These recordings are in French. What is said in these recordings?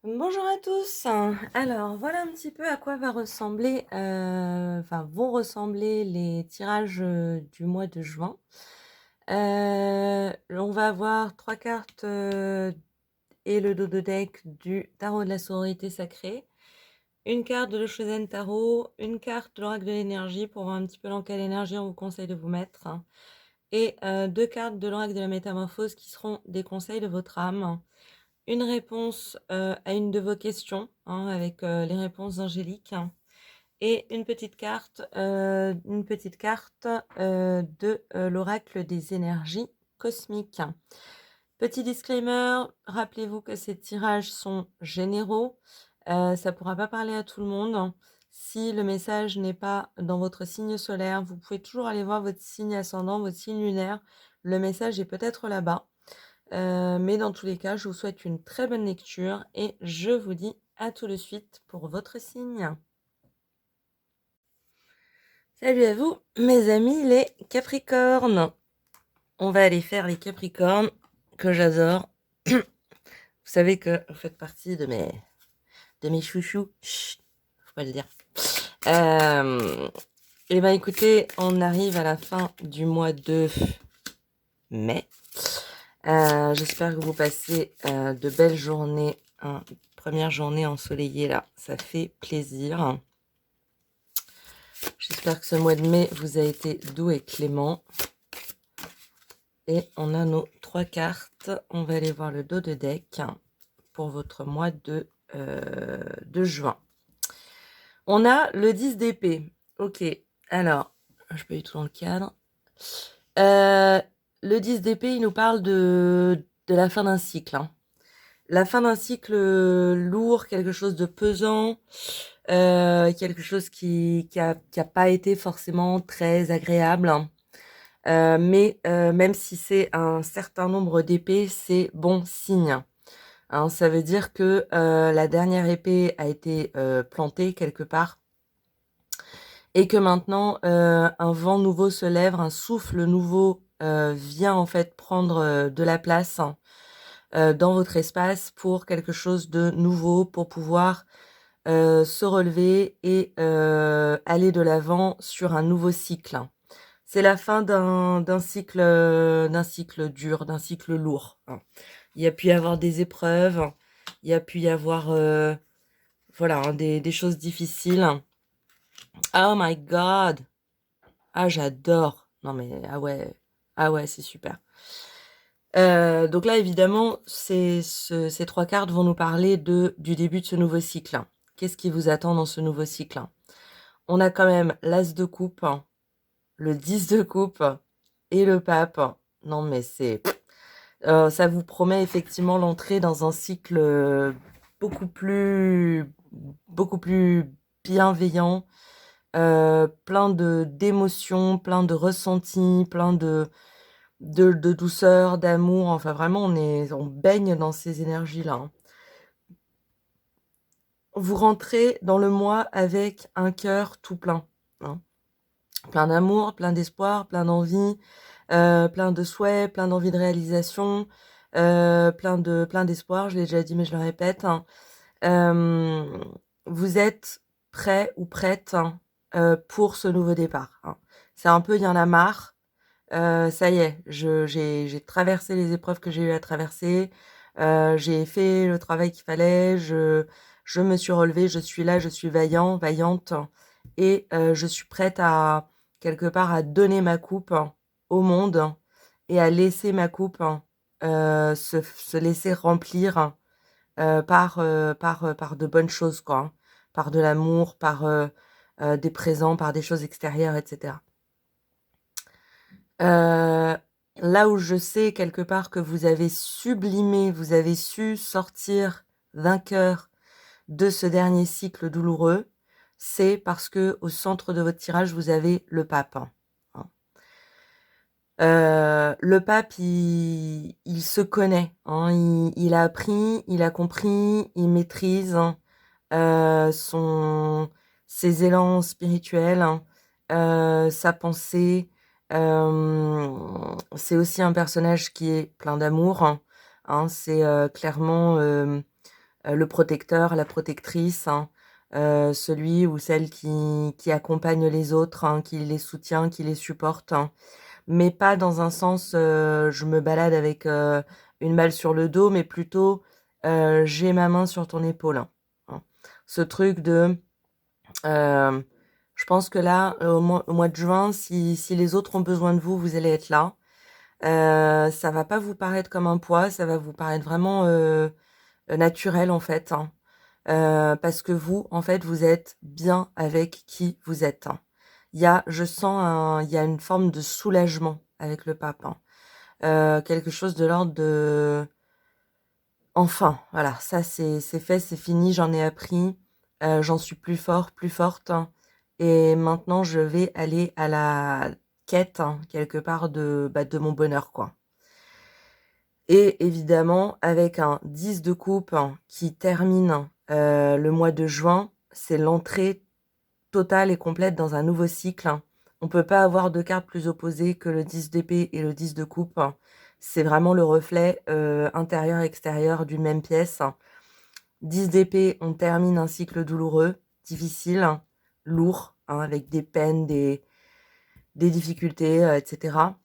Bonjour à tous. Alors, voilà un petit peu à quoi va ressembler, vont ressembler les tirages du mois de juin. On va avoir trois cartes et le dos de deck du tarot de la sororité sacrée, une carte de l'Oshozen Tarot, une carte de l'oracle de l'énergie pour voir un petit peu dans quelle énergie on vous conseille de vous mettre, et deux cartes de l'oracle de la métamorphose qui seront des conseils de votre âme. Une réponse à une de vos questions, avec les réponses angéliques, et une petite carte de l'oracle des énergies cosmiques. Petit disclaimer, rappelez-vous que ces tirages sont généraux, ça ne pourra pas parler à tout le monde. Si le message n'est pas dans votre signe solaire, vous pouvez toujours aller voir votre signe ascendant, votre signe lunaire. Le message est peut-être là-bas. Mais dans tous les cas, je vous souhaite une très bonne lecture et je vous dis à tout de suite pour votre signe. Salut à vous, mes amis les Capricornes. On va aller faire les Capricornes que j'adore. Vous savez que vous faites partie de mes chouchous. Chut, faut pas le dire. Et ben écoutez, on arrive à la fin du mois de mai. J'espère que vous passez de belles journées. Première journée ensoleillée là, ça fait plaisir. J'espère que ce mois de mai vous a été doux et clément. Et on a nos trois cartes. On va aller voir le dos de deck pour votre mois de juin. On a le 10 d'épée. Ok, alors, je peux y tout dans le cadre. Le 10 d'épée, il nous parle de la fin d'un cycle. La fin d'un cycle lourd, quelque chose de pesant, quelque chose qui a pas été forcément très agréable. Mais même si c'est un certain nombre d'épées, c'est bon signe. Ça veut dire que la dernière épée a été plantée quelque part et que maintenant un vent nouveau se lève, un souffle nouveau vient en fait prendre de la place dans votre espace pour quelque chose de nouveau, pour pouvoir se relever et aller de l'avant sur un nouveau cycle. C'est la fin d'un cycle dur, d'un cycle lourd. Il y a pu y avoir des épreuves, il y a pu y avoir voilà, des choses difficiles. Oh my god! Ah, j'adore! Non mais ah ouais, c'est super. Donc là, évidemment, ces trois cartes vont nous parler du début de ce nouveau cycle. Qu'est-ce qui vous attend dans ce nouveau cycle? On a quand même l'As de coupe, le 10 de coupe et le pape. Non mais ça vous promet effectivement l'entrée dans un cycle beaucoup plus, beaucoup plus bienveillant, plein d'émotions, plein de ressentis, plein de douceur, d'amour. Enfin, vraiment, on baigne dans ces énergies-là. Vous rentrez dans le mois avec un cœur tout plein. Plein d'amour, plein d'espoir, plein d'envie, plein de souhaits, plein d'envie de réalisation, plein d'espoir, je l'ai déjà dit mais je le répète. Vous êtes prêt ou prête pour ce nouveau départ. C'est un peu, il y en a marre. Ça y est, j'ai traversé les épreuves que j'ai eu à traverser. J'ai fait le travail qu'il fallait. Je me suis relevée. Je suis là. Je suis vaillante. Et je suis prête à, quelque part, à donner ma coupe au monde et à laisser ma coupe se laisser remplir par de bonnes choses, quoi. Par de l'amour, par des présents, par des choses extérieures, etc. Là où je sais quelque part que vous avez sublimé, vous avez su sortir vainqueur de ce dernier cycle douloureux, c'est parce que au centre de votre tirage, vous avez le pape. Le pape, il se connaît. Il a appris, il a compris, il maîtrise ses élans spirituels, sa pensée. C'est aussi un personnage qui est plein d'amour. C'est clairement le protecteur, la protectrice, hein, celui ou celle qui accompagne les autres, hein, qui les soutient, qui les supporte, hein. Mais pas dans un sens, je me balade avec, une balle sur le dos, mais plutôt, j'ai ma main sur ton épaule, hein. Ce truc de, hem, je pense que là, au mois de juin, si les autres ont besoin de vous, vous allez être là. Ça va pas vous paraître comme un poids, ça va vous paraître vraiment, naturel, en fait, hein. Parce que vous, en fait, vous êtes bien avec qui vous êtes, hein. Il y a une forme de soulagement avec le pape, hein. Quelque chose de l'ordre de enfin, voilà, ça c'est fait, c'est fini, j'en ai appris, j'en suis plus fort, plus forte, hein, et maintenant je vais aller à la quête, hein, quelque part de mon bonheur, quoi. Et évidemment, avec un 10 de coupe, hein, qui termine, le mois de juin, c'est l'entrée totale et complète dans un nouveau cycle, hein. On peut pas avoir 2 cartes plus opposées que le 10 d'épée et le 10 de coupe, hein. C'est vraiment le reflet, intérieur-extérieur d'une même pièce. 10 d'épée, on termine un cycle douloureux, difficile, hein, lourd, hein, avec des peines, des difficultés, et cetera.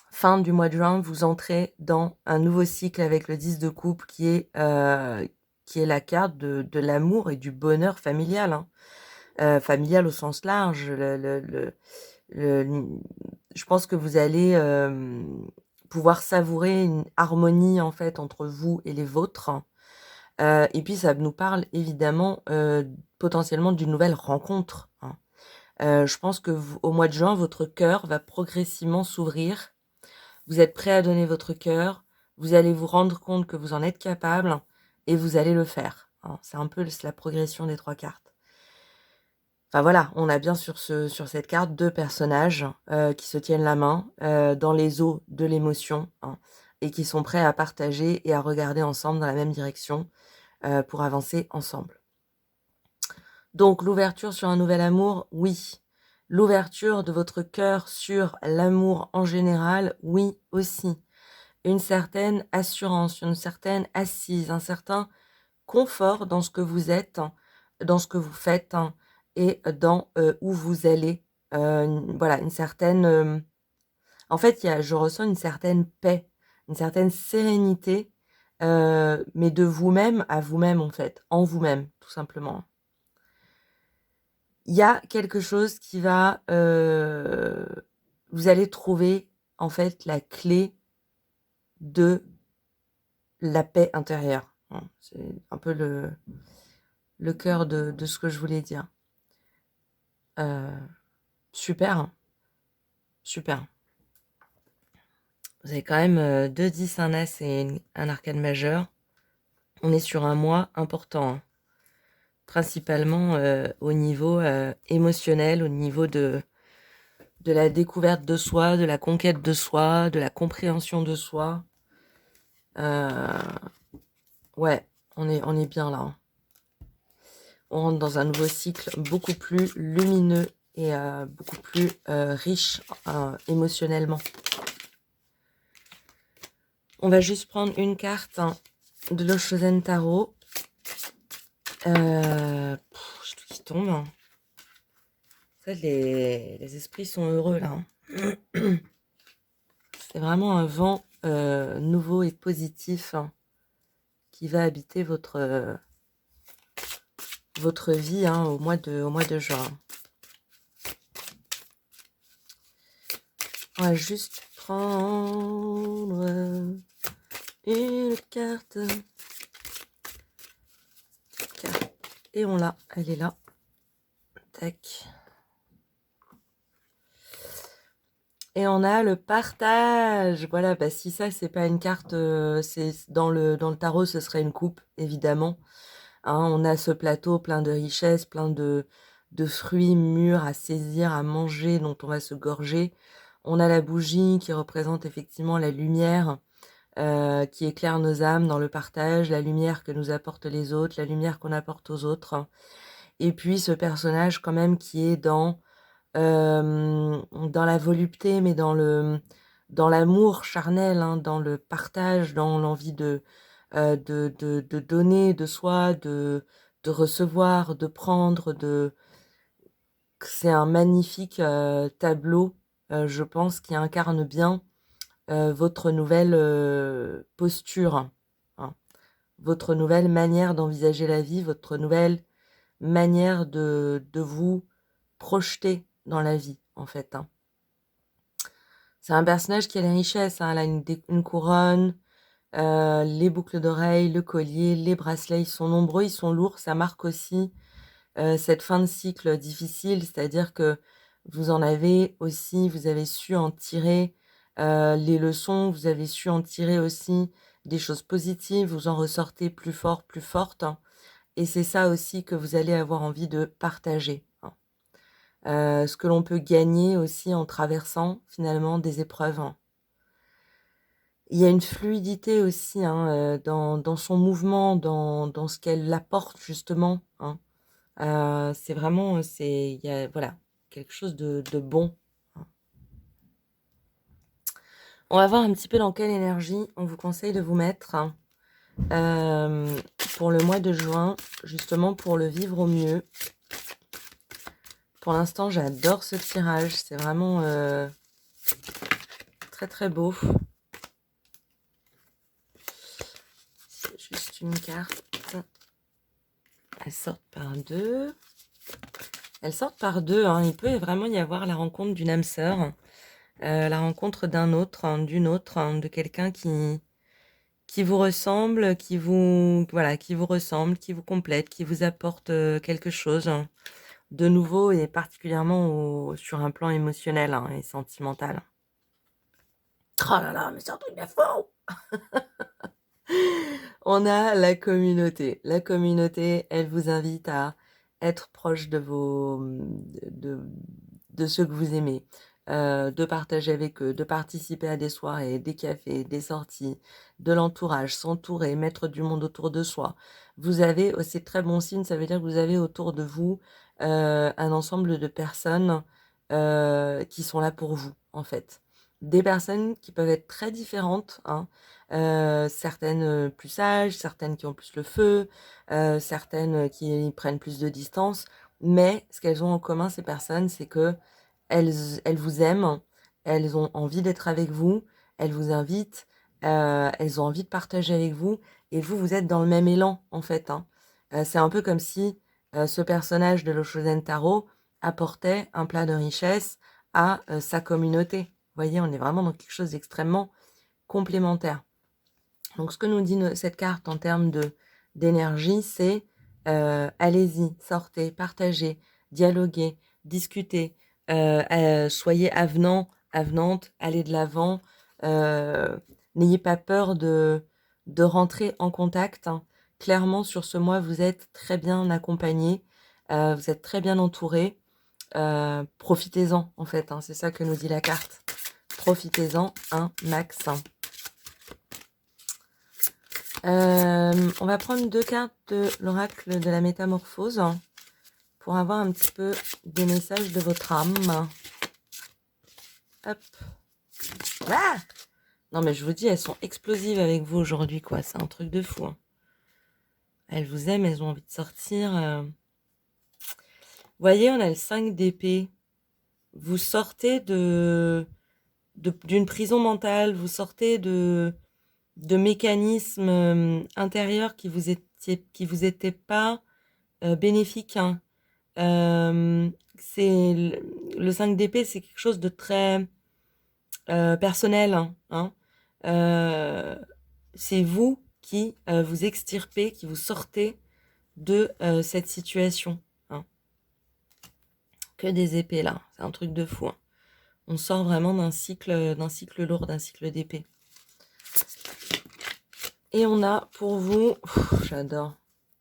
Fin du mois de juin, vous entrez dans un nouveau cycle avec le 10 de coupe qui est la carte de l'amour et du bonheur familial, hein. Familial au sens large. Le je pense que vous allez, pouvoir savourer une harmonie, en fait, entre vous et les vôtres, et puis ça nous parle évidemment, potentiellement d'une nouvelle rencontre, hein. Je pense que vous au mois de juin, votre cœur va progressivement s'ouvrir. Vous êtes prêt à donner votre cœur, vous allez vous rendre compte que vous en êtes capable et vous allez le faire, hein. C'est un peu la progression des 3 cartes. Enfin voilà, on a bien sur cette carte 2 personnages, qui se tiennent la main, dans les eaux de l'émotion, hein, et qui sont prêts à partager et à regarder ensemble dans la même direction, pour avancer ensemble. Donc l'ouverture sur un nouvel amour, oui. L'ouverture de votre cœur sur l'amour en général, oui aussi. Une certaine assurance, une certaine assise, un certain confort dans ce que vous êtes, dans ce que vous faites, hein, et dans, où vous allez. Voilà, une certaine, en fait, je ressens une certaine paix, une certaine sérénité, mais de vous-même à vous-même, en fait, en vous-même, tout simplement. Il y a quelque chose qui va, vous allez trouver, en fait, la clé de la paix intérieure, hein. C'est un peu le cœur de ce que je voulais dire. Super, hein, super. Vous avez quand même, 2 10, un as et un arcane majeur. On est sur un mois important, hein. Principalement, au niveau, émotionnel, au niveau de la découverte de soi, de la conquête de soi, de la compréhension de soi. Ouais, on est bien là, hein. On rentre dans un nouveau cycle beaucoup plus lumineux et beaucoup plus riche émotionnellement. On va juste prendre une carte, hein, de l'Oshozen Tarot. J'ai tout qui tombe, hein. Ça, les esprits sont heureux là, hein. C'est vraiment un vent nouveau et positif, hein, qui va habiter votre vie, hein, au mois de juin. On va juste prendre une carte. Et on l'a, elle est là. Tac. Et on a le partage. Voilà, bah si ça c'est pas une carte, c'est dans le tarot, ce serait une coupe, évidemment. Hein, on a ce plateau plein de richesses, plein de fruits mûrs à saisir, à manger, dont on va se gorger. On a la bougie qui représente effectivement la lumière, qui éclaire nos âmes dans le partage, la lumière que nous apportent les autres, la lumière qu'on apporte aux autres. Et puis ce personnage quand même qui est dans la volupté, mais dans l'amour charnel, hein, dans le partage, dans l'envie de donner de soi, de recevoir, de prendre, c'est un magnifique tableau, je pense, qui incarne bien votre nouvelle posture, hein, votre nouvelle manière d'envisager la vie, votre nouvelle manière de vous projeter dans la vie, en fait, hein. C'est un personnage qui a la richesse, hein. Elle a une couronne, les boucles d'oreilles, le collier, les bracelets, ils sont nombreux, ils sont lourds. Ça marque aussi cette fin de cycle difficile, c'est-à-dire que vous en avez aussi, vous avez su en tirer les leçons, vous avez su en tirer aussi des choses positives, vous en ressortez plus fort, plus forte, hein. Et c'est ça aussi que vous allez avoir envie de partager, hein. Ce que l'on peut gagner aussi en traversant finalement des épreuves, hein. Il y a une fluidité aussi, hein, dans son mouvement, dans ce qu'elle apporte justement, hein. C'est vraiment, il y a, voilà, quelque chose de bon, hein. On va voir un petit peu dans quelle énergie on vous conseille de vous mettre, hein, pour le mois de juin, justement pour le vivre au mieux. Pour l'instant, j'adore ce tirage. C'est vraiment très très beau. C'est juste une carte. Elles sortent par deux. Elles sortent par deux, hein. Il peut vraiment y avoir la rencontre d'une âme sœur, la rencontre d'un autre, hein, d'une autre, hein, de quelqu'un qui vous ressemble, voilà, qui vous ressemble, qui vous complète, qui vous apporte quelque chose, hein, de nouveau et particulièrement sur un plan émotionnel, hein, et sentimental. Oh là là, mais c'est un truc de fou! On a la communauté. La communauté, elle vous invite à être proche de ceux que vous aimez, de partager avec eux, de participer à des soirées, des cafés, des sorties, de l'entourage, s'entourer, mettre du monde autour de soi. Vous avez, c'est très bon signe, ça veut dire que vous avez autour de vous un ensemble de personnes qui sont là pour vous, en fait. Des personnes qui peuvent être très différentes, hein, certaines plus sages, certaines qui ont plus le feu, certaines qui prennent plus de distance. Mais ce qu'elles ont en commun, ces personnes, c'est que elles vous aiment, elles ont envie d'être avec vous, elles vous invitent, elles ont envie de partager avec vous, et vous, vous êtes dans le même élan, en fait, hein. C'est un peu comme si ce personnage de l'Oshozen Taro apportait un plat de richesse à sa communauté. Vous voyez, on est vraiment dans quelque chose d'extrêmement complémentaire. Donc, ce que nous dit cette carte en termes d'énergie, c'est allez-y, sortez, partagez, dialoguez, discutez, soyez avenant, avenante, allez de l'avant, n'ayez pas peur de rentrer en contact, hein. Clairement, sur ce mois, vous êtes très bien accompagné, vous êtes très bien entouré. Profitez-en, en fait, hein, c'est ça que nous dit la carte. Profitez-en un max, hein. On va prendre deux cartes de l'oracle de la métamorphose pour avoir un petit peu des messages de votre âme. Hop. Ah, non mais je vous dis, elles sont explosives avec vous aujourd'hui, quoi. C'est un truc de fou, hein. Elles vous aiment, elles ont envie de sortir. Vous voyez, on a le 5 d'épée. Vous sortez d'une prison mentale, vous sortez de mécanismes intérieurs qui vous étaient pas bénéfiques, hein. C'est le 5 d'épée, c'est quelque chose de très personnel, hein. C'est vous qui vous extirpez, qui vous sortez de cette situation, hein. Que des épées là, c'est un truc de fou, hein. On sort vraiment d'un cycle lourd, d'un cycle d'épée. Et on a pour vous, j'adore,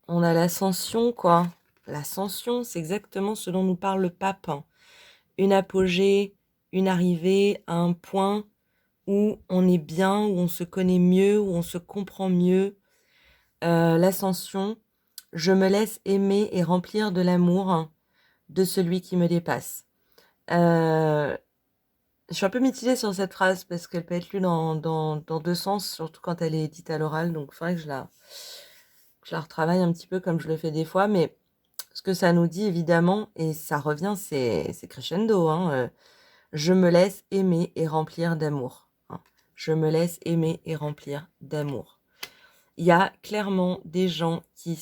on a l'ascension, quoi. L'ascension, c'est exactement ce dont nous parle le pape, hein. Une apogée, une arrivée à un point où on est bien, où on se connaît mieux, où on se comprend mieux. L'ascension, je me laisse aimer et remplir de l'amour, hein, de celui qui me dépasse. Je suis un peu mitigée sur cette phrase parce qu'elle peut être lue dans 2 sens, surtout quand elle est dite à l'oral, donc il faudrait que je la retravaille un petit peu comme je le fais des fois, mais ce que ça nous dit évidemment, et ça revient, c'est crescendo, hein, je me laisse aimer et remplir d'amour, hein. Je me laisse aimer et remplir d'amour. Il y a clairement des gens qui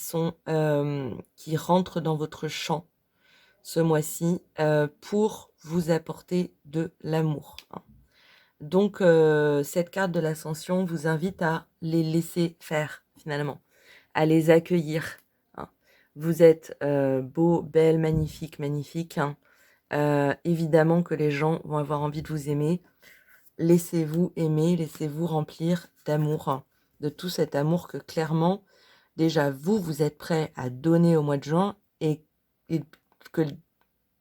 rentrent dans votre champ ce mois-ci pour vous apporter de l'amour, hein. Donc, cette carte de l'ascension vous invite à les laisser faire, finalement, à les accueillir, hein. Vous êtes beau, belle, magnifique, magnifique, hein. Évidemment que les gens vont avoir envie de vous aimer. Laissez-vous aimer, laissez-vous remplir d'amour, hein, de tout cet amour que clairement, déjà, vous êtes prêt à donner au mois de juin et que,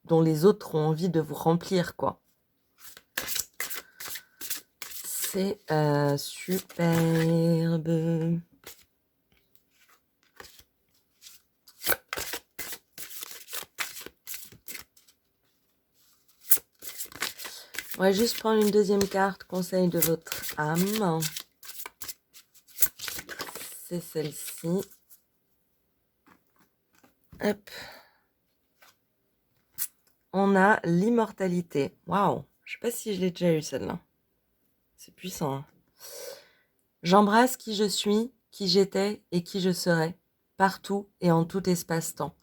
dont les autres ont envie de vous remplir, quoi. C'est superbe. On va juste prendre une deuxième carte, conseil de votre âme. C'est celle-ci. Hop. On a l'immortalité. Waouh, je sais pas si je l'ai déjà eu celle-là. C'est puissant, hein. J'embrasse qui je suis, qui j'étais et qui je serai, partout et en tout espace-temps.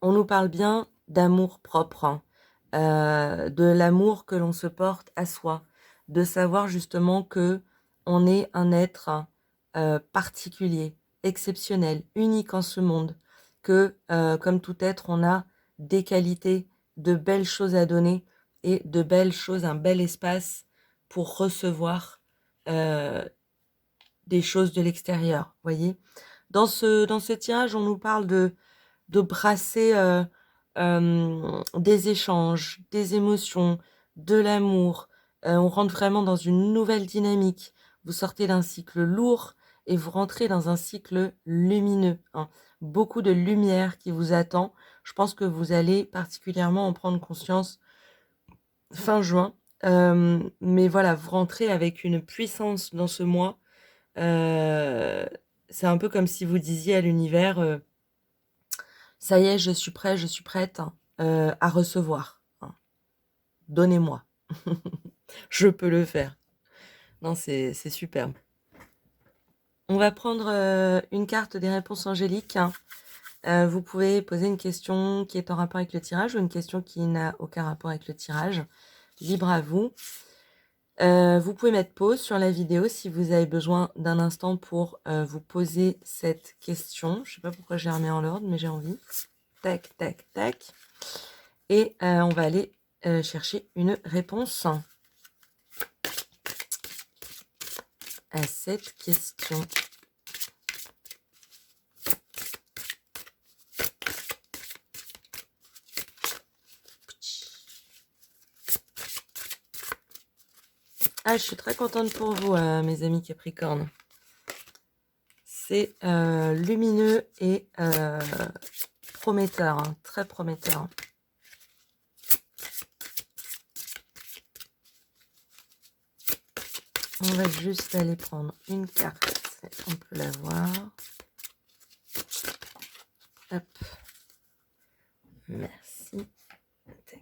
On nous parle bien d'amour propre, hein, de l'amour que l'on se porte à soi, de savoir justement que on est un être particulier, exceptionnel, unique en ce monde, que comme tout être, on a des qualités, de belles choses à donner et de belles choses, un bel espace pour recevoir euh, des choses de l'extérieur, voyez. Dans ce tirage, on nous parle de brasser des échanges, des émotions, de l'amour. On rentre vraiment dans une nouvelle dynamique. Vous sortez d'un cycle lourd et vous rentrez dans un cycle lumineux, hein. Beaucoup de lumière qui vous attend. Je pense que vous allez particulièrement en prendre conscience fin juin. Mais voilà, vous rentrez avec une puissance dans ce mois. Euh, c'est un peu comme si vous disiez à l'univers, ça y est, je suis prêt, je suis prête, hein, à recevoir, hein. Donnez-moi. Je peux le faire. Non, c'est superbe. On va prendre une carte des réponses angéliques, hein. Vous pouvez poser une question qui est en rapport avec le tirage ou une question qui n'a aucun rapport avec le tirage. Libre à vous. Vous pouvez mettre pause sur la vidéo si vous avez besoin d'un instant pour vous poser cette question. Je ne sais pas pourquoi j'ai remis en l'ordre, mais j'ai envie. Tac, tac, tac. Et on va aller chercher une réponse à cette question. Ah, je suis très contente pour vous, mes amis Capricorne. C'est lumineux et prometteur, hein, très prometteur. On va juste aller prendre une carte, on peut la voir. Hop. Merci. Tac.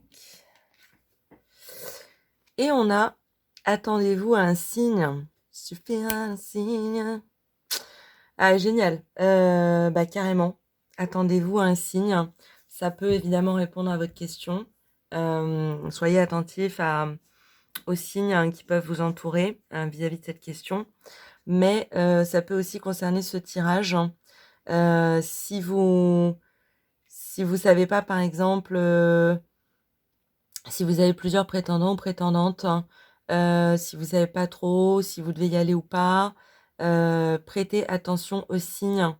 Et on a, attendez-vous à un signe. Suffira un signe. Ah, génial. Bah, carrément. Attendez-vous à un signe. Ça peut évidemment répondre à votre question. Soyez attentifs aux signes, hein, qui peuvent vous entourer, hein, vis-à-vis de cette question. Mais ça peut aussi concerner ce tirage, hein. Si vous savez pas, par exemple, si vous avez plusieurs prétendants ou prétendantes, hein, si vous savez pas trop si vous devez y aller ou pas, prêtez attention aux signes.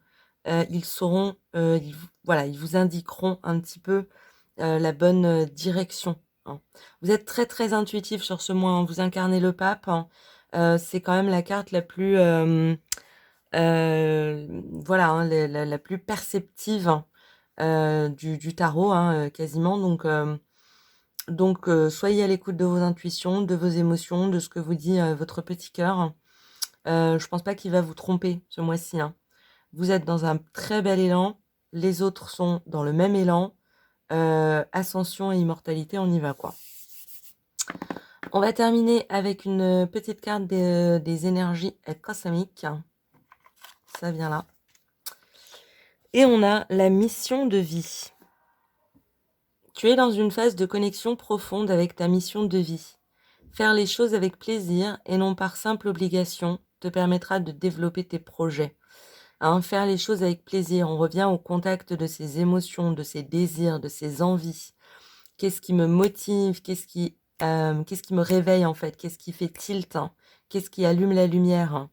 Ils sauront, voilà, ils vous indiqueront un petit peu la bonne direction, hein. Vous êtes très très intuitif sur ce mois, hein. Vous incarnez le pape, hein. C'est quand même la carte la plus, voilà, hein, la plus perceptive, hein, du tarot, hein, quasiment. Donc, Donc, soyez à l'écoute de vos intuitions, de vos émotions, de ce que vous dit votre petit cœur. Je pense pas qu'il va vous tromper ce mois-ci, hein. Vous êtes dans un très bel élan, les autres sont dans le même élan. Ascension et immortalité, on y va quoi. On va terminer avec une petite carte des énergies cosmiques. Ça vient là. Et on a la mission de vie. Tu es dans une phase de connexion profonde avec ta mission de vie. Faire les choses avec plaisir et non par simple obligation te permettra de développer tes projets. Hein, faire les choses avec plaisir, on revient au contact de ses émotions, de ses désirs, de ses envies. Qu'est-ce qui me motive? Qu'est-ce qui me réveille en fait? Qu'est-ce qui fait tilt, hein? Qu'est-ce qui allume la lumière, hein?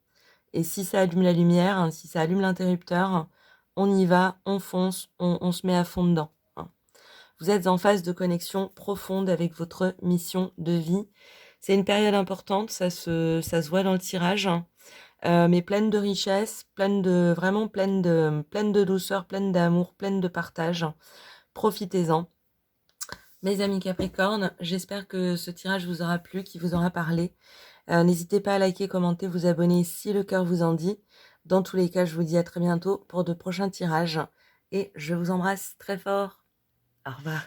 Et si ça allume la lumière, hein, si ça allume l'interrupteur, on y va, on fonce, on se met à fond dedans, hein. Vous êtes en phase de connexion profonde avec votre mission de vie. C'est une période importante, ça se voit dans le tirage, hein, mais pleine de richesse, vraiment pleine de douceur, pleine d'amour, pleine de partage. Profitez-en. Mes amis Capricorne, j'espère que ce tirage vous aura plu, qu'il vous aura parlé. N'hésitez pas à liker, commenter, vous abonner si le cœur vous en dit. Dans tous les cas, je vous dis à très bientôt pour de prochains tirages. Et je vous embrasse très fort. Au revoir.